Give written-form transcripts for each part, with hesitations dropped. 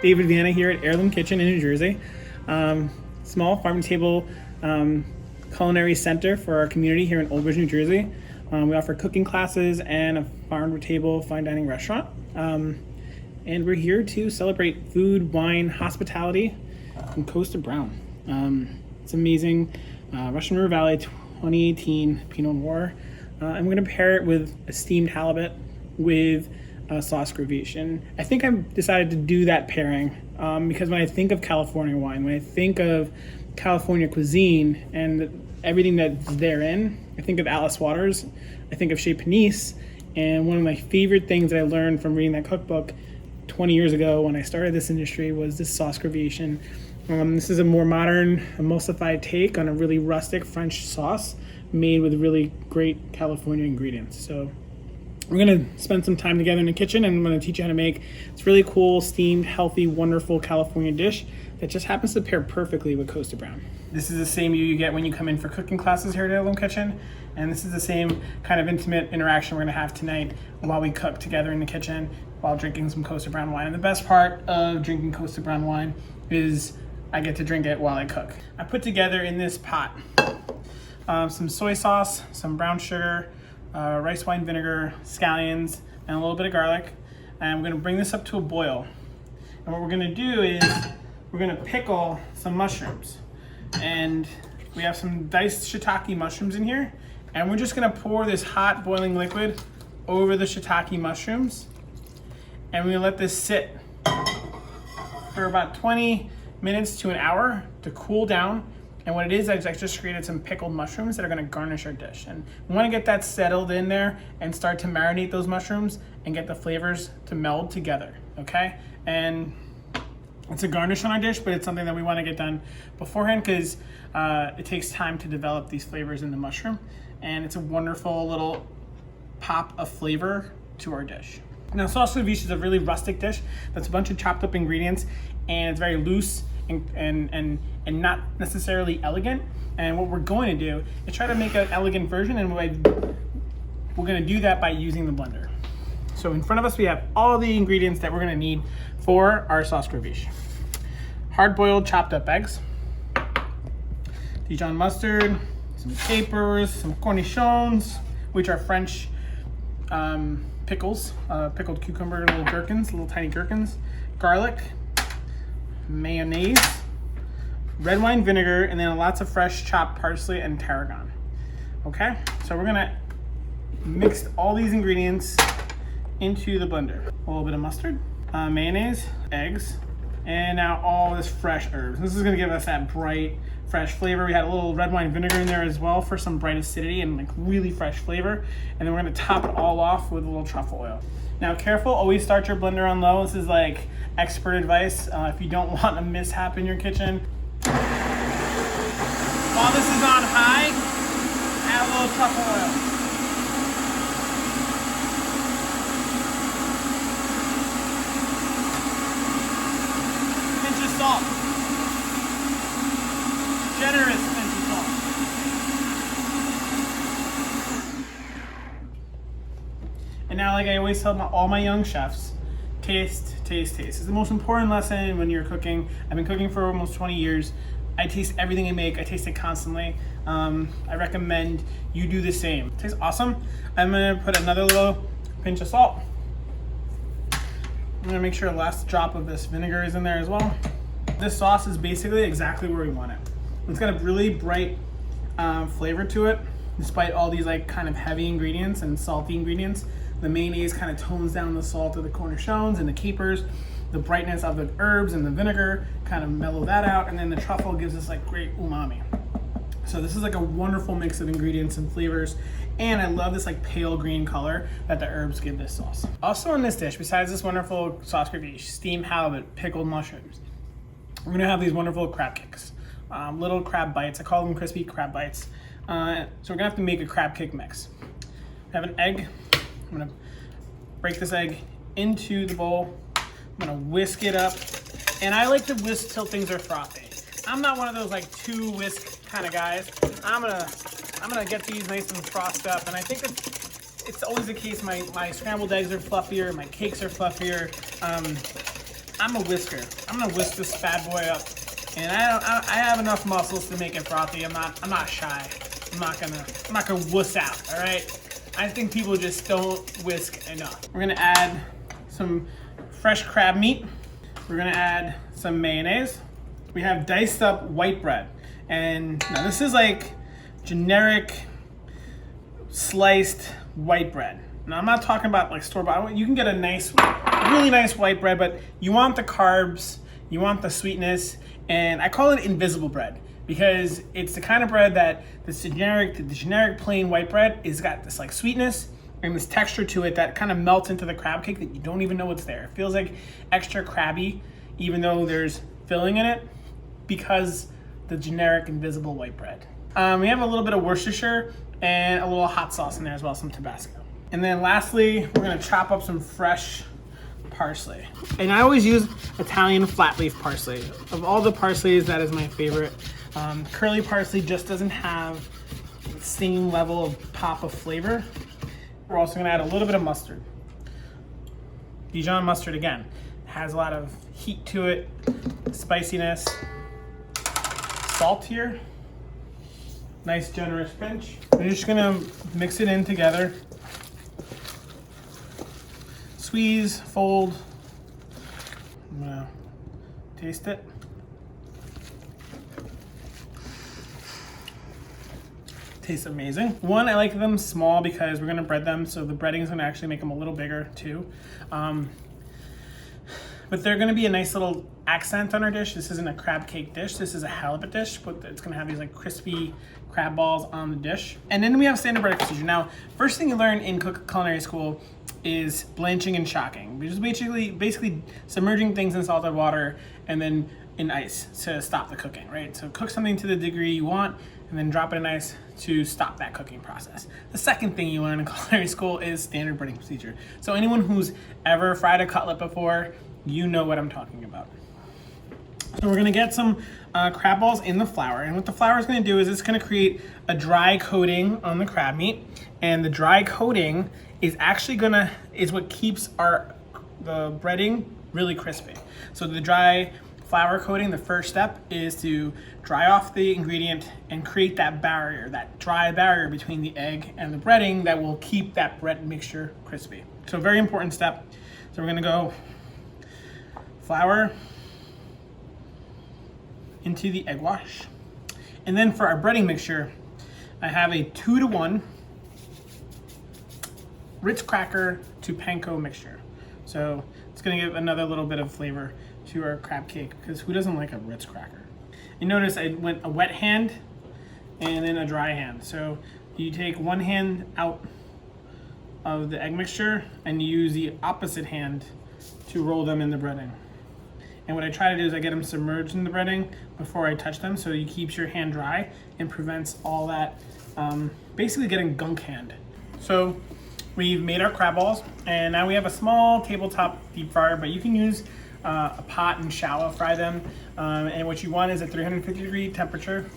David Viana here at Heirloom Kitchen in New Jersey. Small farm-to-table culinary center for our community here in Old Bridge, New Jersey. We offer cooking classes and a farm-to-table fine dining restaurant. And we're here to celebrate food, wine, hospitality from Kosta Browne. It's amazing. Russian River Valley 2018 Pinot Noir. I'm going to pair it with a steamed halibut with sauce gribiche. And I think I've decided to do that pairing because when I think of California wine, when I think of California cuisine and everything that's therein, I think of Alice Waters, I think of Chez Panisse, and one of my favorite things that I learned from reading that cookbook 20 years ago when I started this industry was this sauce gribiche. And this is a more modern, emulsified take on a really rustic French sauce made with really great California ingredients. So we're gonna spend some time together in the kitchen and I'm gonna teach you how to make this really cool, steamed, healthy, wonderful California dish that just happens to pair perfectly with Kosta Browne. This is the same you get when you come in for cooking classes here at Heirloom Kitchen. And this is the same kind of intimate interaction we're gonna have tonight while we cook together in the kitchen while drinking some Kosta Browne wine. And the best part of drinking Kosta Browne wine is I get to drink it while I cook. I put together in this pot some soy sauce, some brown sugar, rice wine vinegar, scallions, and a little bit of garlic. And we're gonna bring this up to a boil. And what we're gonna do is we're gonna pickle some mushrooms. And we have some diced shiitake mushrooms in here. And we're just gonna pour this hot boiling liquid over the shiitake mushrooms. And we're gonna let this sit for about 20 minutes to an hour to cool down. And what it is, I just created some pickled mushrooms that are gonna garnish our dish. And we wanna get that settled in there and start to marinate those mushrooms and get the flavors to meld together, okay? And it's a garnish on our dish, but it's something that we wanna get done beforehand because it takes time to develop these flavors in the mushroom. And it's a wonderful little pop of flavor to our dish. Now, sauce gribiche is a really rustic dish that's a bunch of chopped up ingredients and it's very loose and not necessarily elegant. And what we're going to do is try to make an elegant version, and we're going to do that by using the blender. So in front of us we have all the ingredients that we're going to need for our sauce gribiche. Hard-boiled chopped up eggs, Dijon mustard, some capers, some cornichons, which are French pickles, pickled cucumber, little gherkins, little tiny gherkins, garlic, mayonnaise, red wine vinegar, and then lots of fresh chopped parsley and tarragon. Okay, so we're gonna mix all these ingredients into the blender. A little bit of mustard, mayonnaise, eggs, and now all this fresh herbs. This is gonna give us that bright, fresh flavor. We had a little red wine vinegar in there as well for some bright acidity and like really fresh flavor. And then we're gonna top it all off with a little truffle oil. Now careful, always start your blender on low. This is like expert advice if you don't want a mishap in your kitchen. While this is on high, add a little truffle oil. Pinch of salt. Generous pinch of salt. And now, like I always tell all my young chefs, taste, taste, taste. It's the most important lesson when you're cooking. I've been cooking for almost 20 years. I taste everything I make. I taste it constantly. I recommend you do the same. It tastes awesome. I'm gonna put another little pinch of salt. I'm gonna make sure the last drop of this vinegar is in there as well. This sauce is basically exactly where we want it. It's got a really bright flavor to it, despite all these like kind of heavy ingredients and salty ingredients. The mayonnaise kind of tones down the salt of the cornichons and the capers. The brightness of the herbs and the vinegar kind of mellow that out, and then the truffle gives us like great umami. So this is like a wonderful mix of ingredients and flavors, and I love this like pale green color that the herbs give this sauce. Also in this dish, besides this wonderful sauce gribiche, steamed halibut, pickled mushrooms, we're gonna have these wonderful crab cakes, little crab bites. I call them crispy crab bites. So we're gonna have to make a crab cake mix. I have an egg. I'm gonna break this egg into the bowl. I'm gonna whisk it up, and I like to whisk till things are frothy. I'm not one of those like two whisk kind of guys. I'm gonna get these nice and frosted up, and I think it's always the case. My scrambled eggs are fluffier, my cakes are fluffier. I'm a whisker. I'm gonna whisk this bad boy up, and I have enough muscles to make it frothy. I'm not shy. I'm not gonna wuss out. All right. I think people just don't whisk enough. We're gonna add some fresh crab meat. We're gonna add some mayonnaise. We have diced up white bread, and now this is like generic sliced white bread. Now I'm not talking about like store-bought. You can get a nice, really nice white bread, but you want the carbs, you want the sweetness, and I call it invisible bread because it's the kind of bread that the generic plain white bread is got this like sweetness and this texture to it that kind of melts into the crab cake that you don't even know it's there. It feels like extra crabby, even though there's filling in it, because the generic invisible white bread. We have a little bit of Worcestershire and a little hot sauce in there as well, some Tabasco. And then lastly, we're gonna chop up some fresh parsley. And I always use Italian flat leaf parsley. Of all the parsleys, that is my favorite. Curly parsley just doesn't have the same level of pop of flavor. We're also gonna add a little bit of mustard. Dijon mustard again. It has a lot of heat to it, spiciness. Salt here. Nice generous pinch. We're just gonna mix it in together. Squeeze, fold. I'm gonna taste it. Tastes amazing. One, I like them small because we're gonna bread them, so the breading is gonna actually make them a little bigger too. But they're gonna be a nice little accent on our dish. This isn't a crab cake dish, this is a halibut dish, but it's gonna have these like crispy crab balls on the dish. And then we have standard bread procedure. Now, first thing you learn in culinary school is blanching and shocking, which is basically submerging things in salted water and then in ice to stop the cooking, right? So cook something to the degree you want and then drop it in ice to stop that cooking process. The second thing you learn in culinary school is standard breading procedure. So anyone who's ever fried a cutlet before, you know what I'm talking about. So we're gonna get some crab balls in the flour, and what the flour is gonna do is it's gonna create a dry coating on the crab meat, and the dry coating is actually is what keeps the breading really crispy. So the dry flour coating, the first step is to dry off the ingredient and create that barrier, that dry barrier between the egg and the breading that will keep that bread mixture crispy. So very important step. So we're gonna go flour into the egg wash. And then for our breading mixture, I have a 2-to-1 Ritz cracker to panko mixture. So it's gonna give another little bit of flavor to our crab cake, because who doesn't like a Ritz cracker? And notice I went a wet hand and then a dry hand. So you take one hand out of the egg mixture and you use the opposite hand to roll them in the breading. And what I try to do is I get them submerged in the breading before I touch them, so you keep your hand dry and prevents all that basically getting gunk hand. So we've made our crab balls, and now we have a small tabletop deep fryer, but you can use a pot and shallow fry them. And what you want is a 350-degree temperature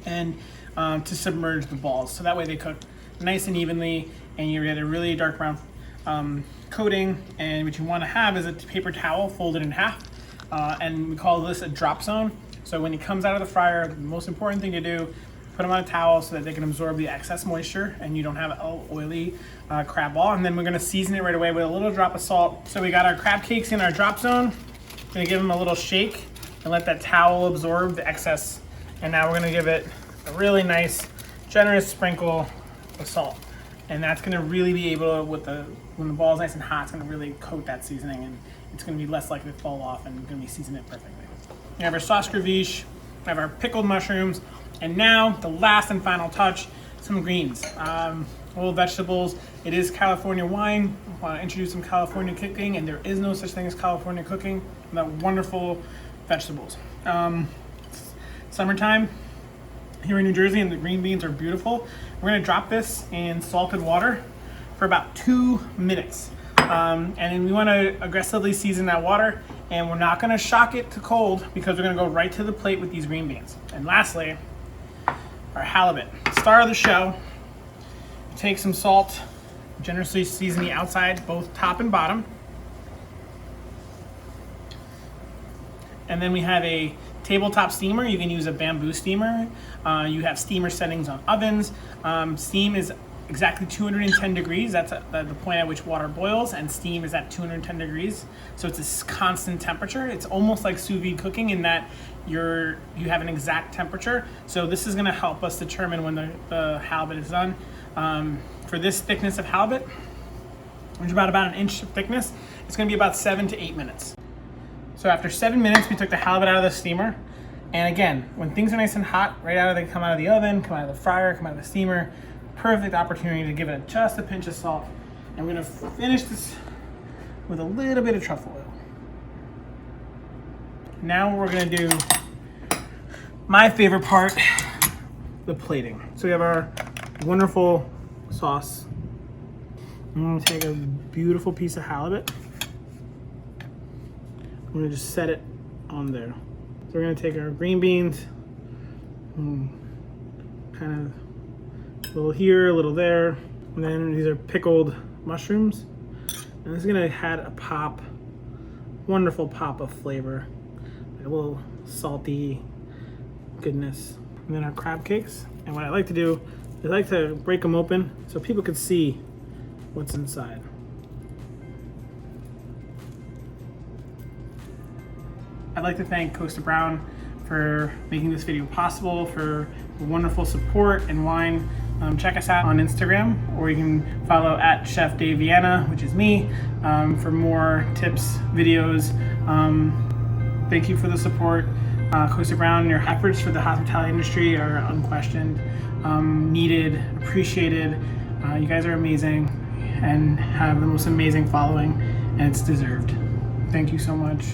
and to submerge the balls. So that way they cook nice and evenly, and you get a really dark brown coating. And what you want to have is a paper towel folded in half, and we call this a drop zone. So when it comes out of the fryer, the most important thing to do, put them on a towel so that they can absorb the excess moisture and you don't have an oily crab ball. And then we're gonna season it right away with a little drop of salt. So we got our crab cakes in our drop zone. Gonna give them a little shake and let that towel absorb the excess. And now we're gonna give it a really nice, generous sprinkle of salt. And that's gonna really be able to, when the ball's nice and hot, it's gonna really coat that seasoning, and it's gonna be less likely to fall off and gonna be seasoned it perfectly. We have our sauce gribiche, we have our pickled mushrooms, and now the last and final touch, some greens. Little vegetables. It is California wine. I want to introduce some California cooking, and there is no such thing as California cooking without wonderful vegetables. Summertime here in New Jersey, and the green beans are beautiful. We're gonna drop this in salted water for about 2 minutes. And then we wanna aggressively season that water, and we're not gonna shock it to cold because we're gonna go right to the plate with these green beans. And lastly, our halibut, star of the show. Take some salt, generously season the outside, both top and bottom. And then we have a tabletop steamer. You can use a bamboo steamer. You have steamer settings on ovens. Steam is exactly 210 degrees. That's the point at which water boils, and steam is at 210 degrees. So it's a constant temperature. It's almost like sous vide cooking in that you have an exact temperature. So this is gonna help us determine when the halibut is done. For this thickness of halibut, which is about an inch of thickness, it's gonna be about 7 to 8 minutes. So after 7 minutes, we took the halibut out of the steamer. And again, when things are nice and hot, they come out of the oven, come out of the fryer, come out of the steamer, perfect opportunity to give it just a pinch of salt. And we're gonna finish this with a little bit of truffle oil. Now we're gonna do my favorite part, the plating. So we have our wonderful sauce. I'm gonna take a beautiful piece of halibut. I'm gonna just set it on there. So we're gonna take our green beans, kind of a little here, a little there, and then these are pickled mushrooms. And this is gonna add a pop, wonderful pop of flavor, a little salty goodness. And then our crab cakes. And what I like to do is I like to break them open so people can see what's inside. I'd like to thank Kosta Browne for making this video possible, for the wonderful support and wine. Check us out on Instagram, or you can follow at Chef David Viana, which is me, for more tips, videos. Thank you for the support. Kosta Browne, your efforts for the hospitality industry are unquestioned, needed, appreciated. You guys are amazing and have the most amazing following, and it's deserved. Thank you so much.